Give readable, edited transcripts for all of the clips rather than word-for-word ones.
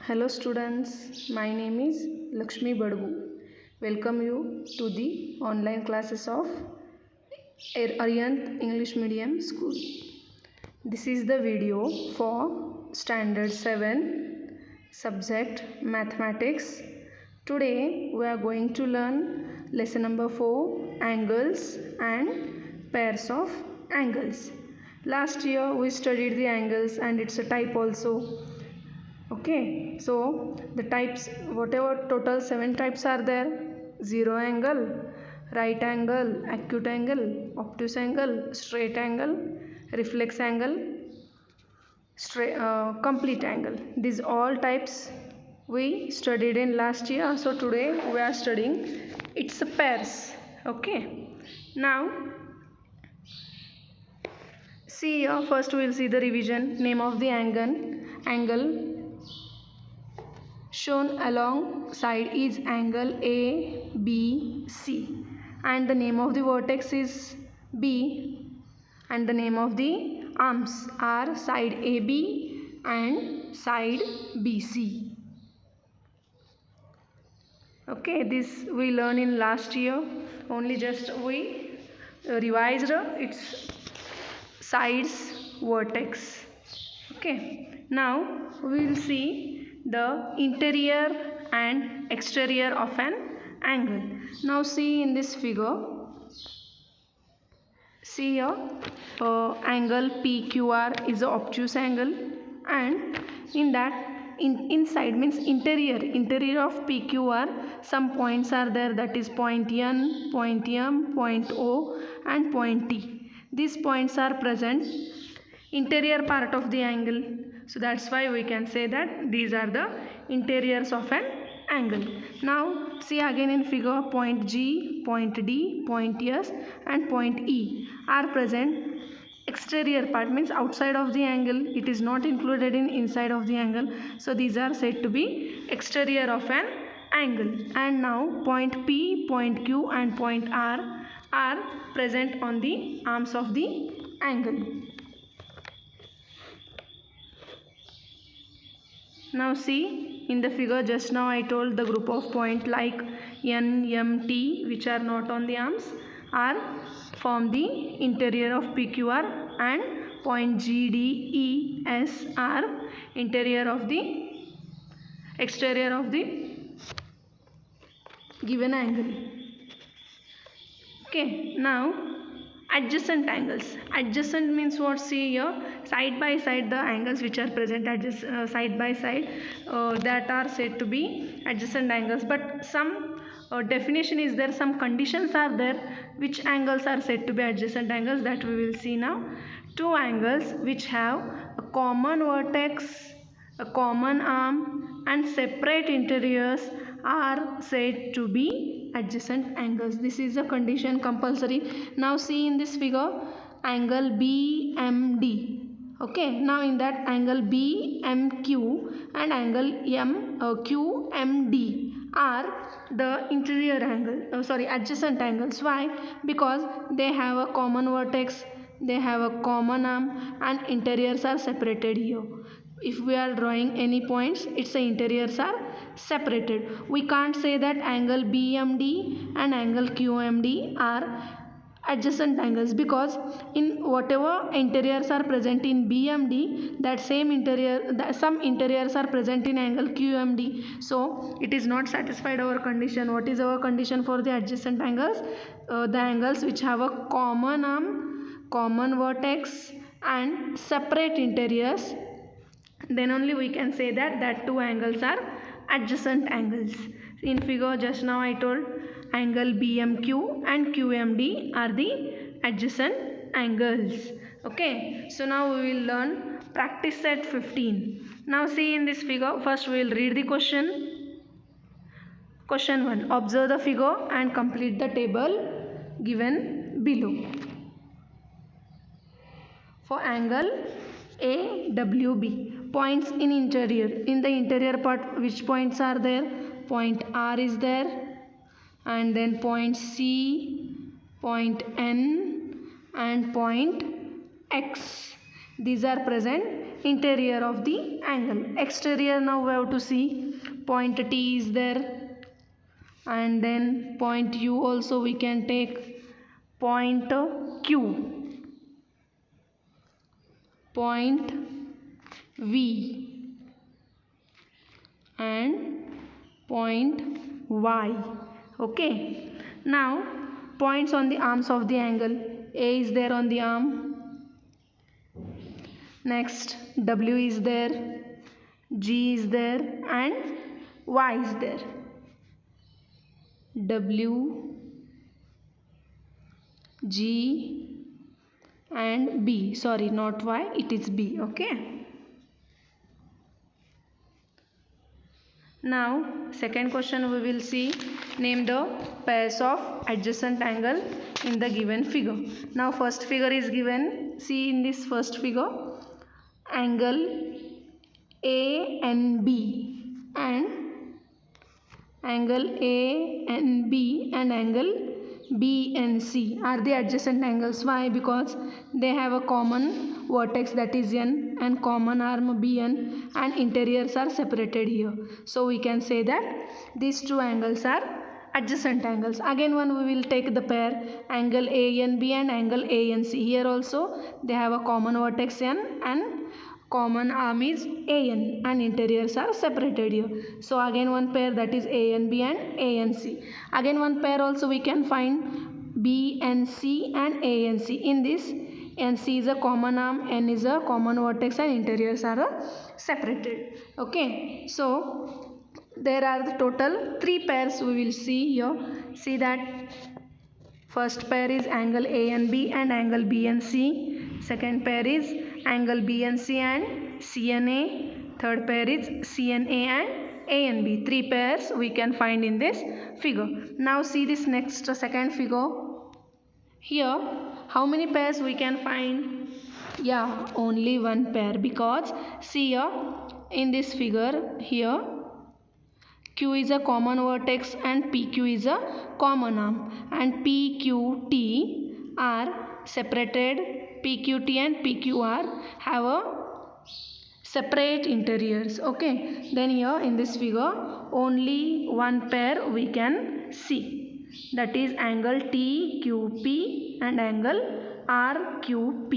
Hello students, my name is Lakshmi Badgu. Welcome you to the online classes of Aryanth English Medium School. This is the video for Standard 7 subject Mathematics. Today we are going to learn lesson number 4, angles and pairs of angles. Last year we studied the angles and it's a type also. Okay, so the types, whatever total 7 types are there: zero angle, right angle, acute angle, obtuse angle, straight angle, reflex angle, complete angle. These all types we studied in last year. So today we are studying its pairs. Okay, now see here. First we will see the revision. Name of the angle shown alongside is angle ABC, and the name of the vertex is B, and the name of the arms are side AB and side BC. Okay, this we learned in last year. Only just we revised its sides vertex. Okay, now we will see the interior and exterior of an angle. Now see in this figure, see here, angle PQR is the obtuse angle, and in that inside means interior of PQR, some points are there, that is point N, point M, point O and point T. These points are present interior part of the angle, so that's why we can say that these are the interiors of an angle. Now see again in figure, point G, point D, point S and point E are present exterior part, means outside of the angle. It is not included in inside of the angle, so these are said to be exterior of an angle. And now point P, point Q and point R are present on the arms of the angle. Now see in the figure, just now I told the group of points like N, M, T which are not on the arms are form the interior of PQR, and point G, D, E, S are interior of the exterior of the given angle. Okay, now adjacent angles. Adjacent means what? See here, side by side the angles which are present side by side, that are said to be adjacent angles. But some definition is there, some conditions are there which angles are said to be adjacent angles, that we will see now. Two angles which have a common vertex, a common arm and separate interiors are said to be adjacent angles. This is a condition compulsory. Now see in this figure, angle BMD. Okay, now in that angle BMQ and angle QMD are the interior angle, adjacent angles. Why? Because they have a common vertex, they have a common arm and interiors are separated here. If we are drawing any points, its interiors are separated. We can't say that angle BMD and angle QMD are adjacent angles, because in whatever interiors are present in BMD, that same some interiors are present in angle QMD, so it is not satisfied our condition. What is our condition for the adjacent angles? The angles which have a common arm, common vertex and separate interiors, then only we can say that two angles are adjacent angles. In figure just now I told angle BMQ and QMD are the adjacent angles. Okay, so now we will learn practice set 15. Now see in this figure, first we will read the question. Question 1. Observe the figure and complete the table given below. For angle AWB, points in interior. In the interior part, which points are there? Point R is there, and then point C, point N and point X. These are present interior of the angle. Exterior, now we have to see point T is there, and then point U also we can take, point Q, point V, and point Y. Okay, now points on the arms of the angle. A is there on the arm, next W is there, G is there, and Y is there. W, G, and B. Sorry, not Y, it is B. Okay. Now, second question we will see, name the pairs of adjacent angle in the given figure. Now, first figure is given. See in this first figure, angle ANB and angle ANB and angle BNC are the adjacent angles. Why? Because they have a common vertex, that is N, and common arm BN, and interiors are separated here. So we can say that these two angles are adjacent angles. Again one we will take the pair angle ANB and angle ANC. Here also they have a common vertex N and common arm is AN, and interiors are separated here. So again one pair, that is ANB and ANC. Again one pair also we can find BNC and ANC. In this, NC is a common arm, N is a common vertex, and interiors are separated. Okay, so there are the total 3 pairs we will see here. See that first pair is angle ANB and angle BNC. Second pair is angle BNC and CNA. Third pair is CNA and ANB. 3 pairs we can find in this figure. Now see this next second figure. Here, how many pairs we can find? Yeah, only one pair, because see here in this figure here, Q is a common vertex and PQ is a common arm, and PQT are separated. PQT and PQR have a separate interiors. Okay, then here in this figure only one pair we can see, that is angle TQP and angle RQP.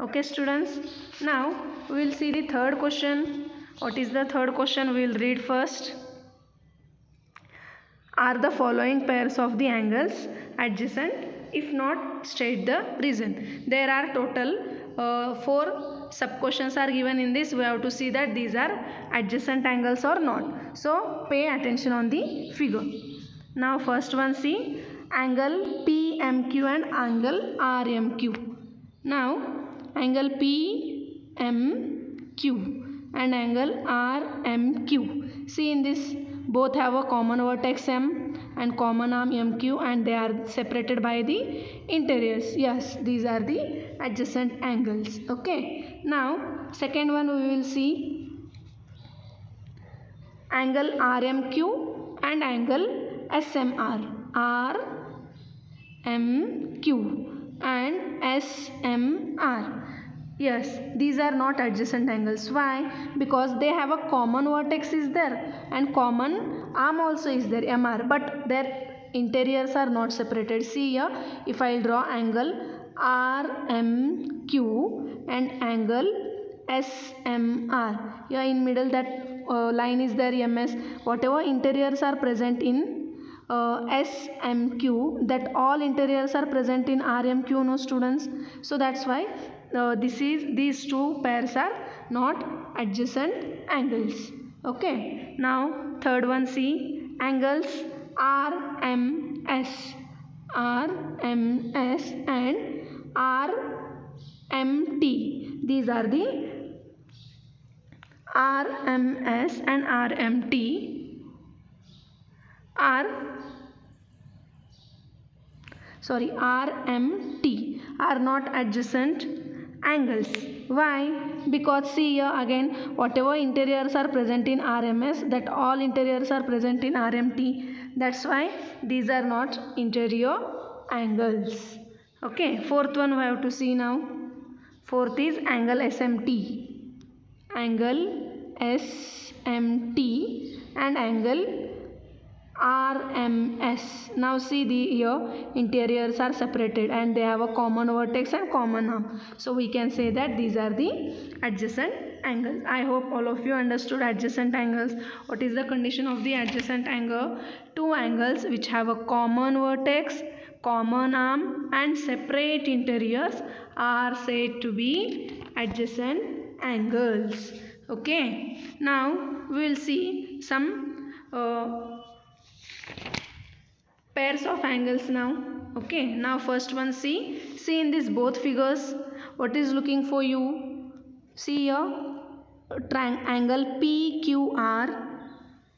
Okay students, now we will see the third question. What is the third question? We will read first. Are the following pairs of the angles adjacent? If not, state the reason. There are total 4 sub questions are given in this. We have to see that these are adjacent angles or not. So pay attention on the figure. Now first one, see angle PMQ and angle RMQ. Now angle PMQ and angle RMQ. See in this, both have a common vertex M and common arm MQ, and they are separated by the interiors. Yes, these are the adjacent angles. Okay. Now second one we will see angle RMQ and angle SMR. RMQ and SMR. Yes, these are not adjacent angles. Why? Because they have a common vertex is there and common arm also is there, MR, but their interiors are not separated. See here, if I draw angle RMQ and angle SMR, here in middle that line is there, MS. Whatever interiors are present in SMQ, that all interiors are present in RMQ, no students. So that's why these two pairs are not adjacent angles. Okay. Now third one, see angles RMS and RMT. These are the RMS and RMT RMT are not adjacent angles. Why? Because see here again, whatever interiors are present in RMS, that all interiors are present in RMT. That's why these are not interior angles. Okay. Fourth one we have to see now. Fourth is angle SMT. angle SMT and angle RMS. Now see the here interiors are separated and they have a common vertex and common arm. So we can say that these are the adjacent angles. I hope all of you understood adjacent angles. What is the condition of the adjacent angle? Two angles which have a common vertex, common arm and separate interiors are said to be adjacent angles. Okay. Now we will see some pairs of angles now. Okay, now first one, see in this both figures what is looking for you. See here angle PQR.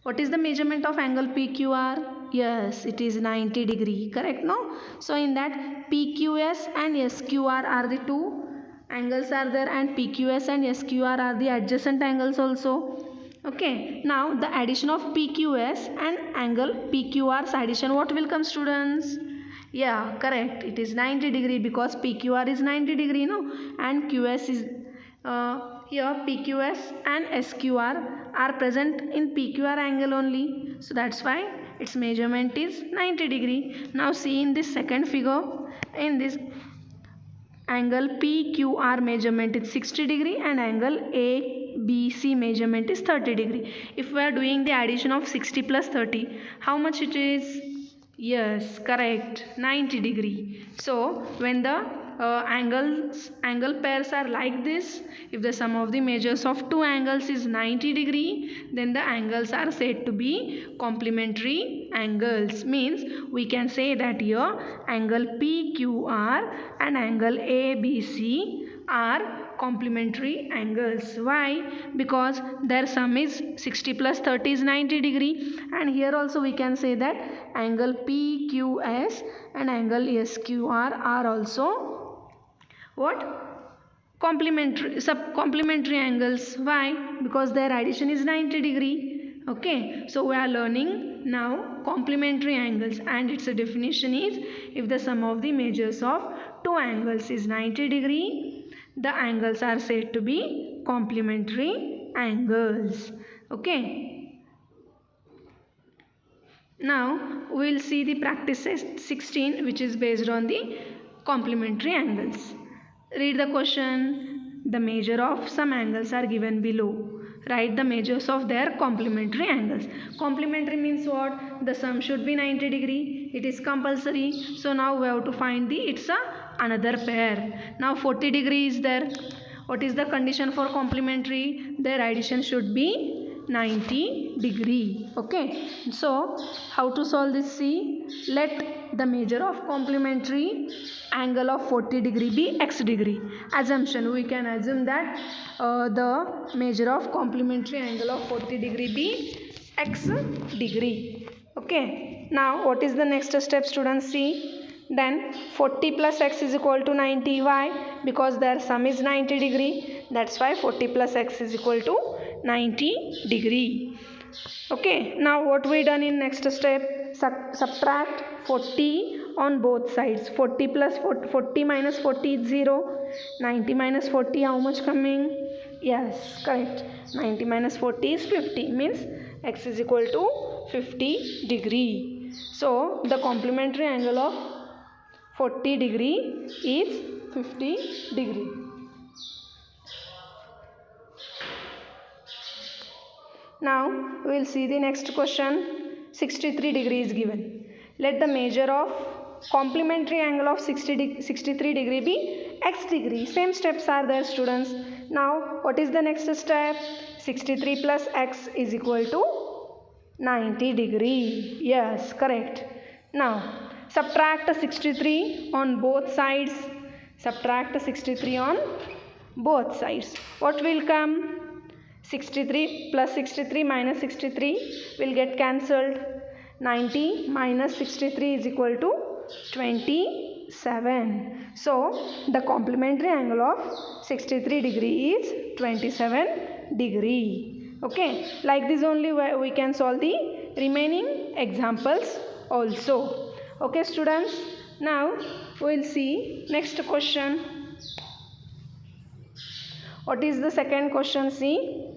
What is the measurement of angle PQR? Yes, it is 90 degree, correct? No, so in that PQS and SQR are the two angles are there, and PQS and SQR are the adjacent angles also. Okay, now the addition of PQS and angle PQR's addition, what will come, students? Yeah, correct, it is 90 degree because PQR is 90 degree, no, and QS is here PQS and SQR are present in PQR angle only, so that's why its measurement is 90 degree. Now see in this second figure, in this angle PQR measurement is 60 degree and angle ABC measurement is 30 degree. If we are doing the addition of 60 plus 30, how much it is? Yes, correct, 90 degree. So when the angle pairs are like this, if the sum of the measures of two angles is 90 degree, then the angles are said to be complementary angles. Means we can say that here angle PQR and angle ABC are complementary angles. Why? Because their sum is 60 plus 30 is 90 degree, and here also we can say that angle PQS and angle SQR are also what? Complementary angles. Why? Because their addition is 90 degree. Okay, so we are learning now complementary angles, and its definition is if the sum of the measures of two angles is 90 degree, the angles are said to be complementary angles. Okay. Now we will see the practice 16, which is based on the complementary angles. Read the question. The measure of some angles are given below. Write the measures of their complementary angles. Complementary means what? The sum should be 90 degree. It is compulsory. So now we have to find another pair. Now 40 degree is there. What is the condition for complementary? Their addition should be 90 degree. Okay, so how to solve this? See, let the measure of complementary angle of 40 degree be x degree. Assumption, we can assume that the measure of complementary angle of 40 degree be x degree. Okay, now what is the next step, students? See, then 40 plus x is equal to 90. Why? Because their sum is 90 degree. That's why 40 plus x is equal to 90 degree. Okay, now what we done in next step? Subtract 40 on both sides. 40 plus 40 minus 40 is 0. 90 minus 40, how much coming? Yes, correct. 90 minus 40 is 50. Means x is equal to 50 degree. So the complementary angle of 40 degree is 50 degree. Now we will see the next question. 63 degree is given. Let the measure of complementary angle of 63 degree be x degree. Same steps are there, students. Now what is the next step? 63 plus x is equal to 90 degree. Yes, correct. Now subtract 63 on both sides. Subtract 63 on both sides. What will come? 63 plus 63 minus 63 will get cancelled. 90 minus 63 is equal to 27. So the complementary angle of 63 degree is 27 degree. Okay, like this only we can solve the remaining examples also. Okay, students, now we will see next question. What is the second question? See,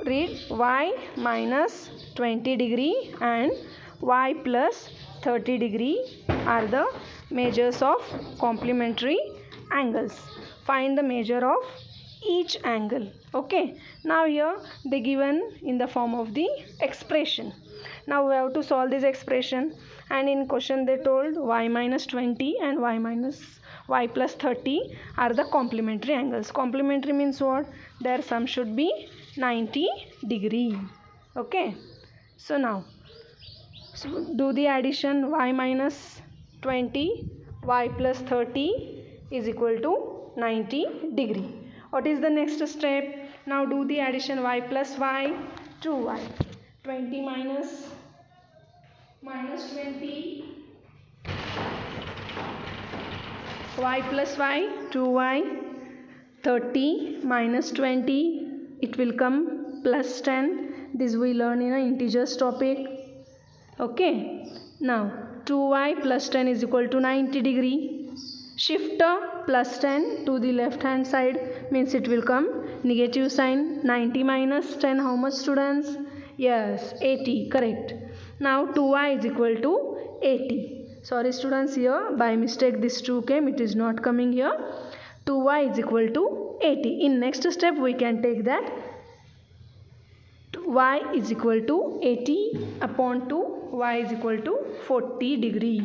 read. Y minus 20 degree and y plus 30 degree are the measures of complementary angles. Find the measure of each angle. Okay, now here they given in the form of the expression. Now we have to solve this expression, and in question they told y minus 20 and y plus 30 are the complementary angles. Complementary means what? Their sum should be 90 degree. Okay, so now do the addition. Y minus 20 y plus 30 is equal to 90 degree. What is the next step? Now do the addition. Y plus y, 2y. 20 minus 20, y plus y, 2y. 30 minus 20, it will come plus 10. This we learn in an integers topic. Okay, now 2y plus 10 is equal to 90 degree. Shift plus 10 to the left hand side, means it will come negative sign. 90 minus 10, how much, students? Yes, 80, correct. Now 2y is equal to 80. Sorry students, here by mistake this 2 came, it is not coming here. 2y is equal to 80. In next step we can take that y is equal to 80 upon 2, y is equal to 40 degree.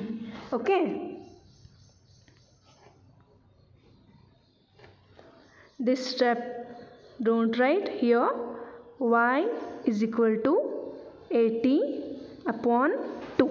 Okay, this step don't write here. Y is equal to 80 upon 2.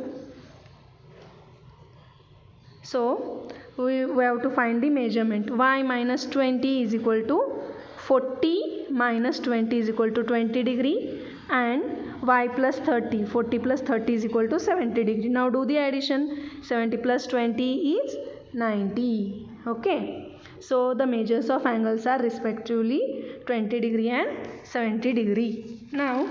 So we have to find the measurement. Y minus 20 is equal to 40 minus 20 is equal to 20 degree, and y plus 30, 40 plus 30 is equal to 70 degree. Now do the addition. 70 plus 20 is 90. Okay, so the measures of angles are respectively 20 degree and 70 degree. Now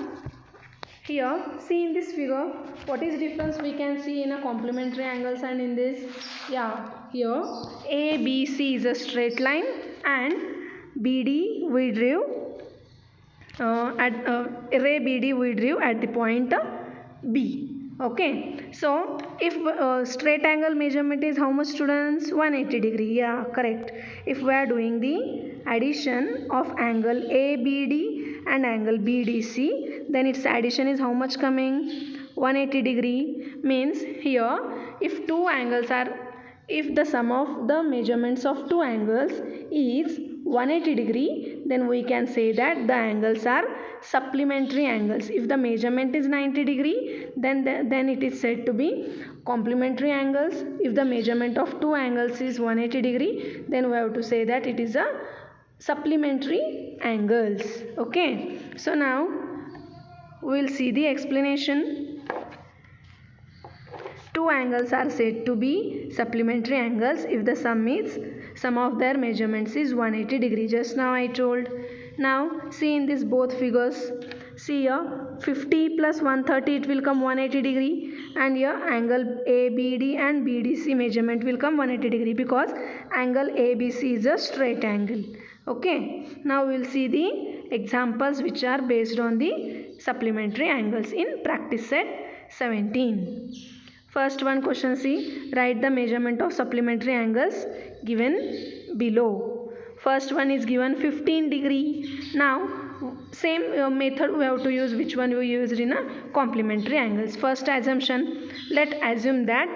here, see in this figure, what is difference we can see in a complementary angles and in this? Yeah, here ABC is a straight line and BD we drew ray BD we drew at the point B. Okay, so if straight angle measurement is how much, students? 180 degree. Yeah, correct. If we are doing the addition of angle ABD and angle BDC, then its addition is how much coming? 180 degree. Means here if the sum of the measurements of two angles is 180 degree, then we can say that the angles are supplementary angles. If the measurement is 90 degree, then it is said to be complementary angles. If the measurement of two angles is 180 degree, then we have to say that it is a supplementary angles. Okay, so now we will see the explanation. Two angles are said to be supplementary angles if the sum of their measurements is 180 degree. Just now I told. Now see in this both figures. See here 50 plus 130, it will come 180 degree, and here angle ABD and BDC measurement will come 180 degree because angle ABC is a straight angle. Okay, now we will see the examples which are based on the supplementary angles in practice set 17. First one question, see, write the measurement of supplementary angles given below. First one is given 15 degree. Now same method we have to use. Which one we used in a complementary angles? First assumption, let assume that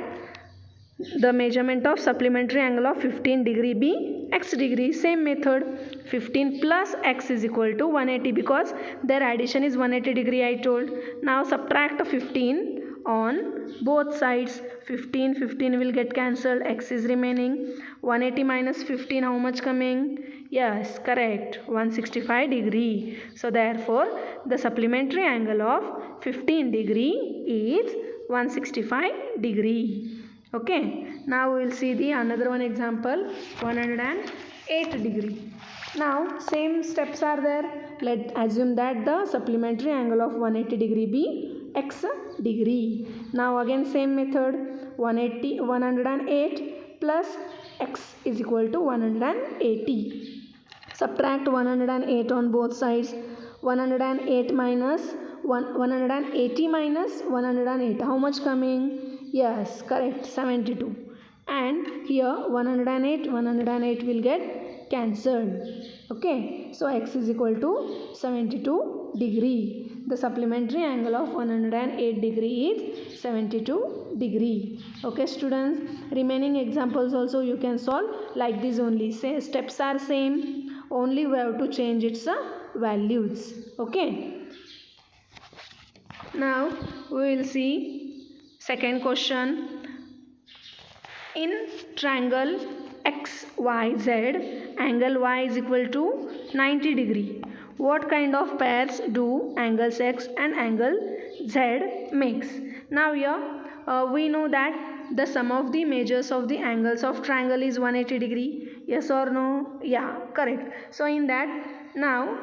the measurement of supplementary angle of 15 degree be x degree. Same method, 15 plus x is equal to 180 because their addition is 180 degree I told. Now subtract 15 on both sides. 15 will get cancelled, x is remaining. 180 minus 15, how much coming? Yes, correct, 165 degree. So therefore the supplementary angle of 15 degree is 165 degree. Okay, now we will see the another one example, 108 degree. Now same steps are there. Let assume that the supplementary angle of 180 degree be x degree. Now again same method, 108 plus x is equal to 180. Subtract 108 on both sides. 108 minus 180 minus 108. How much coming? Yes, correct, 72. And here 108 will get cancelled. Okay, so x is equal to 72 degree. The supplementary angle of 108 degree is 72 degree. Okay students, remaining examples also you can solve like this only. Say steps are same, only we have to change its values. Okay, now we will see second question. In triangle XYZ, angle Y is equal to 90 degree. What kind of pairs do angles X and angle Z makes? Now here we know that the sum of the measures of the angles of triangle is 180 degree. Yes or no? Yeah, correct. So in that, now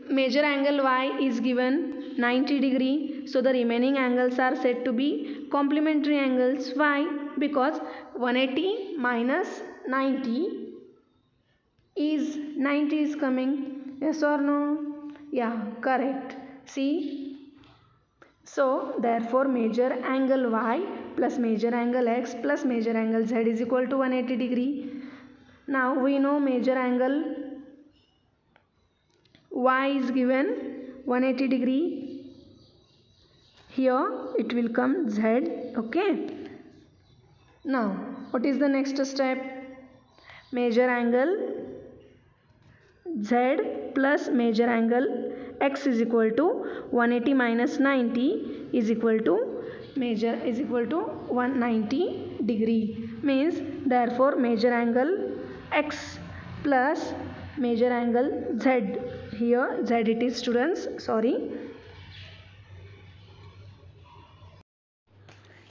major angle Y is given 90 degree. So the remaining angles are said to be complementary angles. Why? Because 180 minus 90 is coming. Yes or no? Yeah, correct. See, so therefore major angle Y plus major angle X plus major angle Z is equal to 180 degree. Now we know major angle Y is given 180 degree. Here it will come Z. Okay, now what is the next step? Major angle Z plus major angle X is equal to 180 minus 90 is equal to 190 degree. Means therefore major angle X plus major angle Z, here Z it is students, sorry,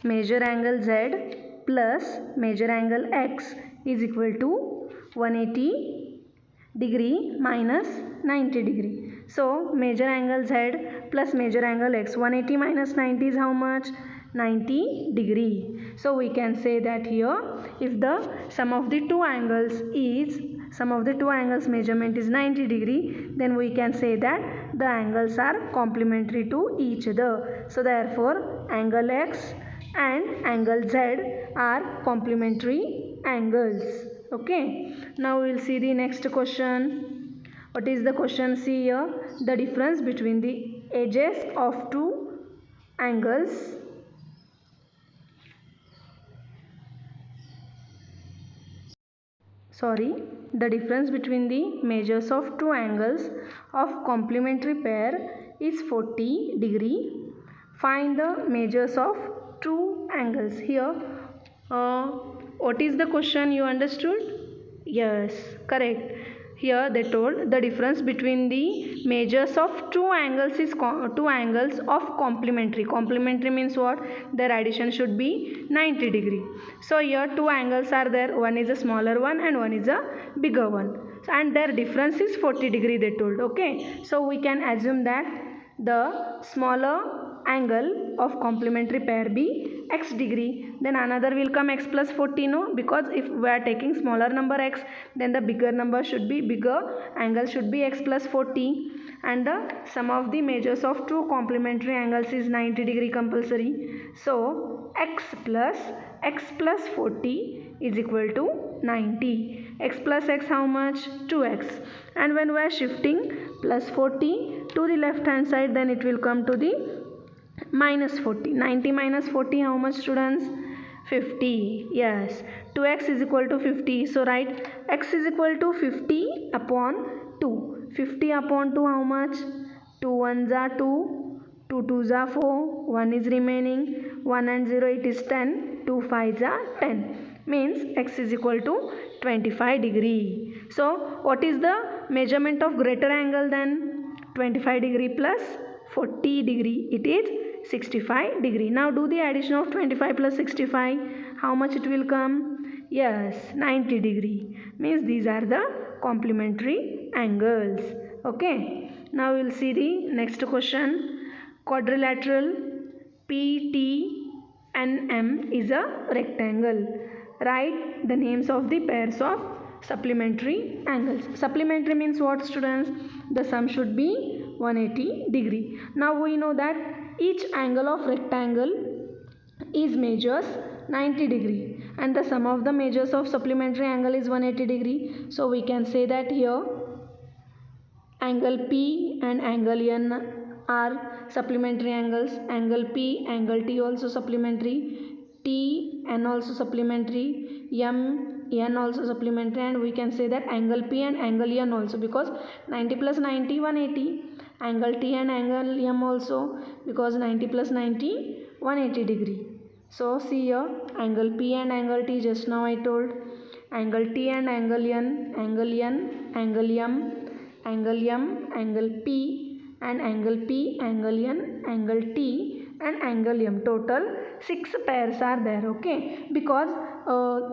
major angle Z plus major angle X is equal to 180 degree minus 90 degree. So major angle Z plus major angle X, 180 minus 90 is how much? 90 degree. So we can say that here if the sum of the two angles measurement is 90 degree, then we can say that the angles are complementary to each other. So therefore angle X and angle Z are complementary angles. Okay, now we will see the next question. What is the question? See here, the difference between the edges of two angles the difference between the measures of two angles of complementary pair is 40 degree. Find the measures of two angles. Here what is the question? You understood? Yes, correct. Here they told the difference between the measures of two angles is two angles of complementary. Complementary means what? Their addition should be 90 degree. So here two angles are there. One is a smaller one and one is a bigger one. And their difference is 40 degree they told. Okay. So we can assume that the smaller angle of complementary pair be x degree, then another will come x plus 40, no, because if we are taking smaller number x, then the bigger angle should be x plus 40, and the sum of the measures of two complementary angles is 90 degree compulsory. So x plus 40 is equal to 90. X plus x how much? 2x. And when we are shifting plus 40 to the left hand side, then it will come to the minus 40. 90 minus 40 how much students? 50. Yes, 2x is equal to 50. So write x is equal to 50 upon 2. 50 upon 2 how much? 2 1s are 2, 2 2s are 4, 1 is remaining, 1 and 0 it is 10, 2 5s are 10. Means x is equal to 25 degree. So what is the measurement of greater angle then? 25 degree plus 40 degree, it is 65 degree. Now do the addition of 25 plus 65. How much it will come? Yes, 90 degree. Means these are the complementary angles. Okay. Now we will see the next question. Quadrilateral PTNM is a rectangle. Write the names of the pairs of supplementary angles. Supplementary means what, students? The sum should be 180 degree. Now we know that each angle of rectangle is measures 90 degree and the sum of the measures of supplementary angle is 180 degree. So we can say that here angle P and angle N are supplementary angles. Angle P, angle T also supplementary, T, N also supplementary, M, N also supplementary, and we can say that angle P and angle N also, because 90 plus 90 180. Angle T and angle M also, because 90 plus 90 180 degree. So see here, angle P and angle T just now I told, angle T and angle N, angle N, angle M, angle M, angle P, and angle P, angle N, angle T, and angle M. Total 6 pairs are there, okay? Because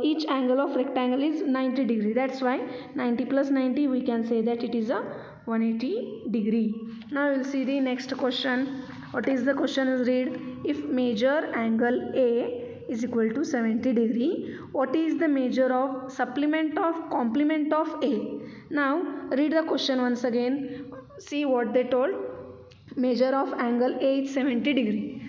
each angle of rectangle is 90 degree. That's why 90 plus 90 we can say that it is a 180 degree. Now we'll see the next question. What is the question is read. If measure angle A is equal to 70 degree, what is the measure of supplement of complement of A? Now read the question once again. See what they told. Measure of angle A is 70 degree.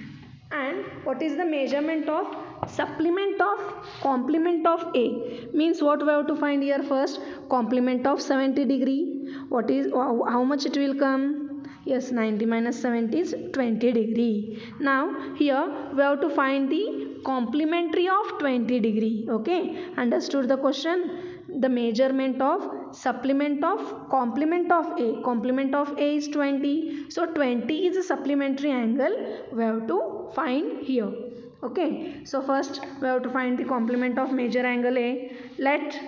And what is the measurement of supplement of complement of A? Means what we have to find here first? Complement of 70 degree. What is, how much it will come? Yes, 90 minus 70 is 20 degree. Now here we have to find the complementary of 20 degree. Okay, understood the question? The measurement of supplement of complement of A. Complement of A is 20. So 20 is a supplementary angle we have to find here. Okay, so first we have to find the complement of major angle A. Let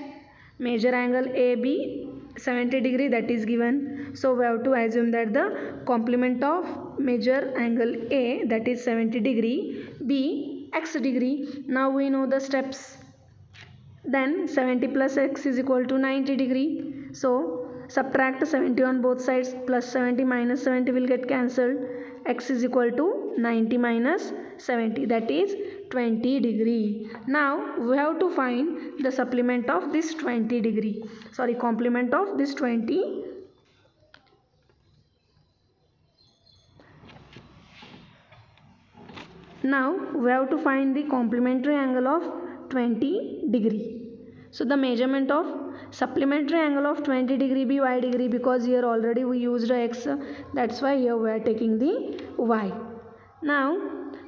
major angle A be 70 degree, that is given. So we have to assume that the complement of major angle A, that is 70 degree, be x degree. Now we know the steps. Then 70 plus x is equal to 90 degree. So subtract 70 on both sides, plus 70 minus 70 will get cancelled. X is equal to 90 minus 70, that is 20 degree. Now we have to find the supplement of this 20 degree. Sorry, complement of this 20. Now we have to find the complementary angle of 20 degree. So the measurement of supplementary angle of 20 degree be y degree, because here already we used x, that's why here we are taking the y. Now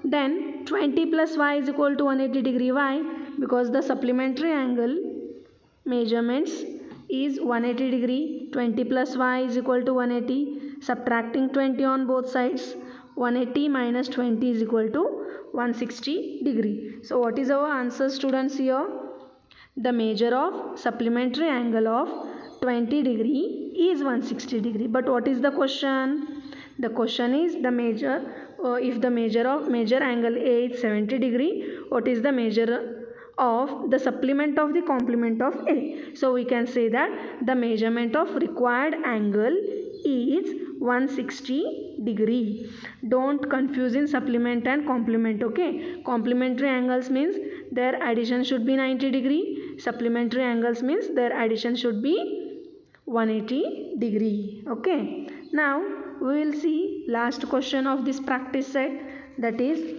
then 20 plus y is equal to 180 degree. Why? Because the supplementary angle measurements is 180 degree. 20 plus y is equal to 180. Subtracting 20 on both sides, 180 minus 20 is equal to 160 degree. So what is our answer, students, here? The measure of supplementary angle of 20 degree is 160 degree. But what is the question? The question is the measure, if the measure of major angle A is 70 degree, what is the measure of the supplement of the complement of A? So we can say that the measurement of required angle is 160 degree. Don't confuse in supplement and complement. Okay, complementary angles means their addition should be 90 degree. Supplementary angles means their addition should be 180 degree. Okay, now we will see last question of this practice set, that is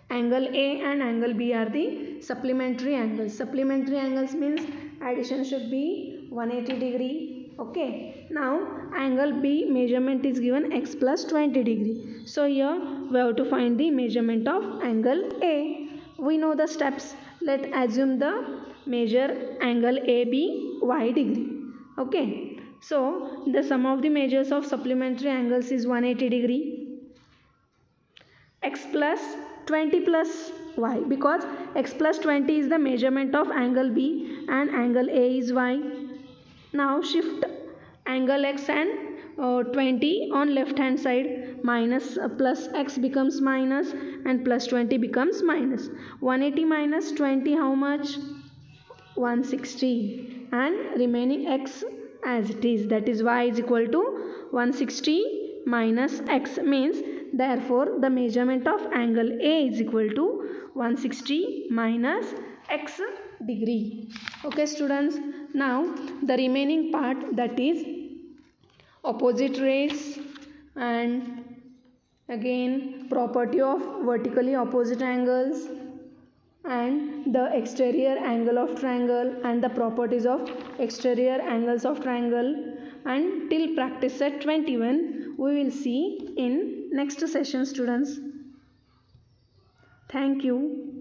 angle A and angle B are the supplementary angles. Supplementary angles means addition should be 180 degree. Okay, now angle B measurement is given x plus 20 degree. So here we have to find the measurement of angle A. We know the steps. Let assume the measure angle AB y degree. Okay, so the sum of the measures of supplementary angles is 180 degree. X plus 20 plus y, because x plus 20 is the measurement of angle B and angle A is y. Now shift angle x and 20 on left hand side. Minus plus x becomes minus and plus 20 becomes minus. 180 minus 20 how much? 160, and remaining x as it is, that is y is equal to 160 minus x, means therefore the measurement of angle A is equal to 160 minus x degree. Okay students, now the remaining part, that is opposite rays and again property of vertically opposite angles and the exterior angle of triangle and the properties of exterior angles of triangle, and till practice set 21 we will see in next session students. Thank you.